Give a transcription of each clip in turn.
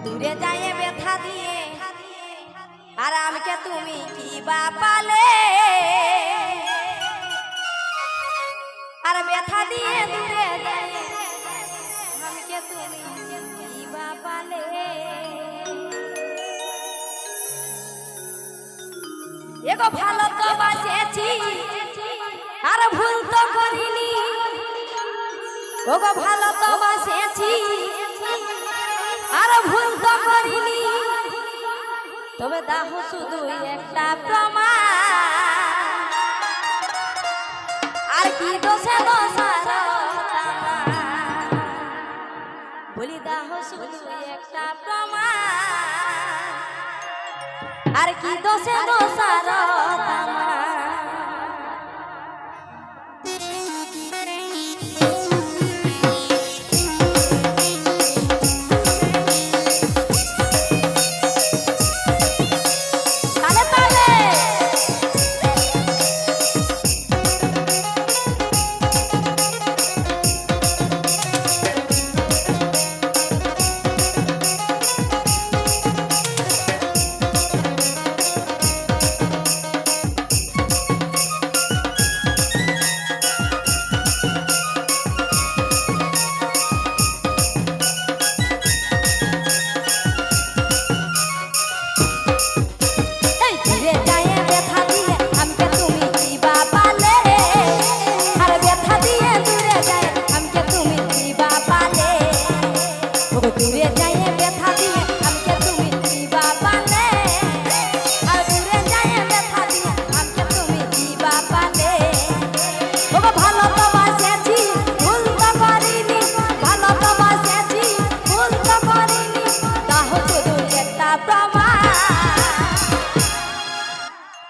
দূরে যাইয়ে ব্যথা দিয়ে আর আমাকে তুমি কি বা পালে আর ব্যথা দিয়ে দূরে যাইয়ে আমাকে তুমি কি বা পালে এগো ভালো তো বাসেছি আর ভুল তো করিনি ওগো ভালো তো বাসেছি আর ভুল তো করিনি তবে দাহ শুধু একটা প্রমাণ আর কি দোষে দোষার বলি দাহ শুধু একটা প্রমাণ আর কি দোষে দোষার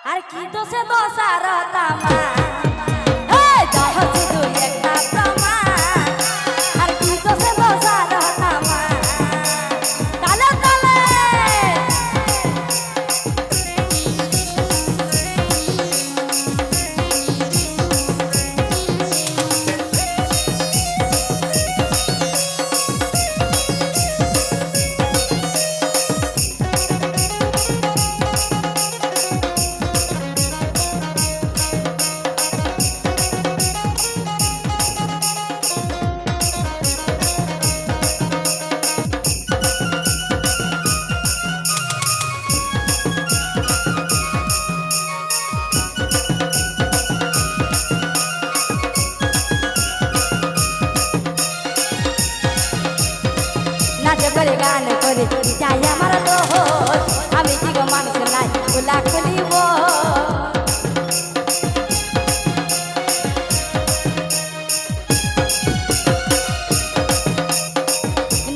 আর কি দোষে দোষার তামা দাহ শুধু একটা প্রমাণ আর কি দোষে দোষার তামা তালে তালে করে গান করে চাই আমার দোষ আমি কি গো মানুষ নাই গোলা খুলিব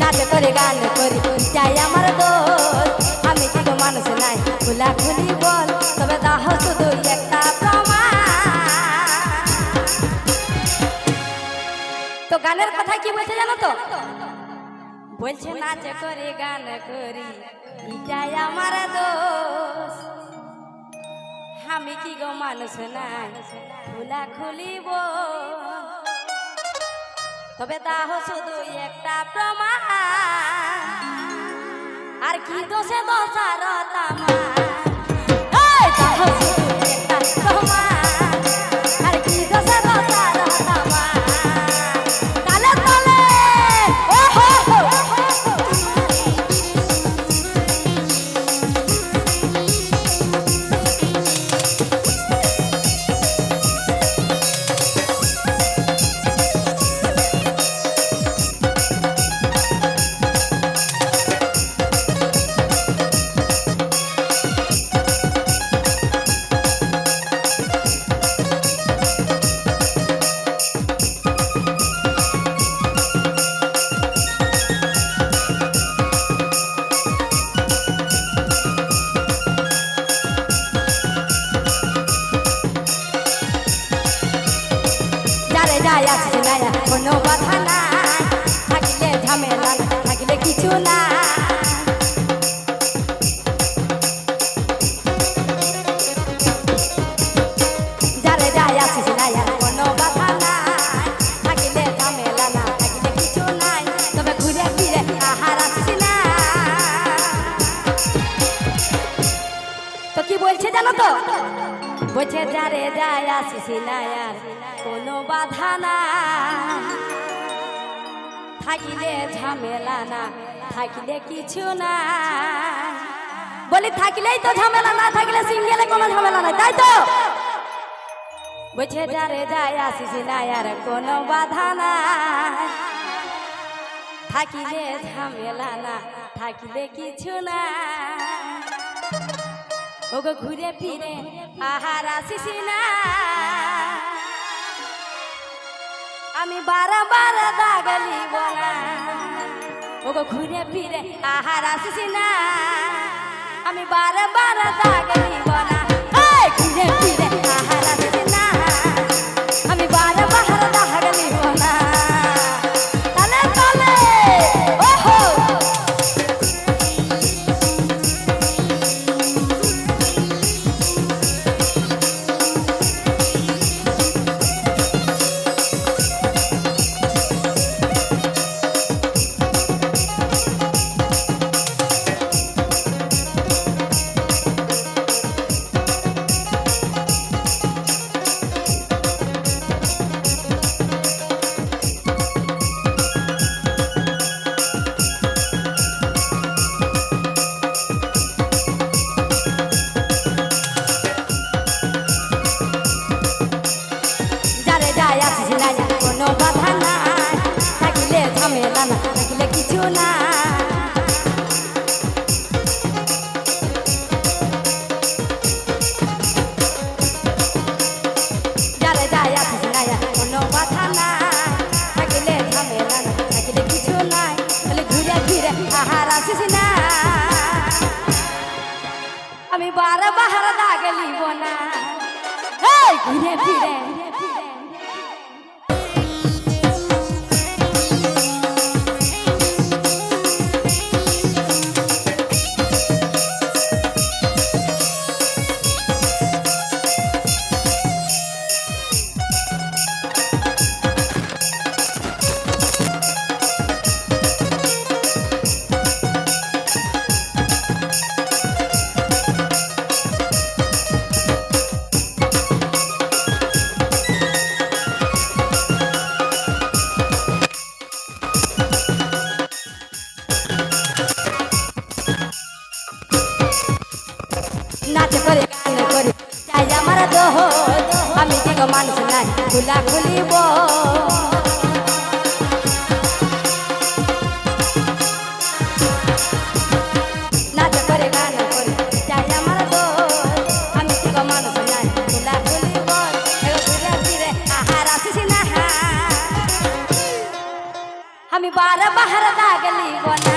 নাচ করে গান করে চাই আমার দোষ আমি কি গো মানুষ নাই গোলা খুলিব তবে দাহ শুধু একটা প্রমাণ তো গানের কথা কি বলছে জানো তো বলছে নাচ করে গান করি এটাই আমার দোষ আমি কি গো মানুষ নাই খোলা খুলিব তবে দাহ শুধু একটা প্রমাণ আর কি দোষে দোষার তামা দাহ শুধু একটা প্রমাণ আর কি দোষে দোষার তামা তালে তালে জানো তো বলছে যারে যায় আসিস না আর কোনো বাধা না থাকিলে ঝামেলা না থাকিলে কিছু না বলি থাকিলেই তো ঝামেলা না থাকিলে সিঙ্গেলে কোনো ঝামেলা নাই তাই তো বলছে যারে যায় আসিস না আর কোনো বাধা না থাকিলে ঝামেলা না থাকিলে কিছু না ওগো ঘুরে ফিরে আহার আসিস না আমি বারবার দাগলি বলা ওগো ঘুরে ফিরে আহার আসিস না আমি বারবার দাগলি বলা ঘুরে ফিরে আহার আসিস না আমি বারবার দাগলি বলা তালে তালে ওহো কোনো বাধা নাই থাকিলে ঝামেলা না থাকিলে কিছু না যারে যায় আসিস না কোনো বাধা নাই থাকিলে ঝামেলা না থাকিলে কিছু নাই বলে ঘুরে ফিরে আহার আসিস না আমি বারবার দাগলি বোনা ঘুরে ফিরে নাচ করে গান করে চাই আমার দোহ আমি কি গো মানুষ নাই খুলা খুলিব নাচ করে গান করে চাই আমার দোহ আমি কি গো মানুষ নাই খুলা খুলিব ঘুরে ফিরে আহার আসিস না আমি বারবার দাগলি বনা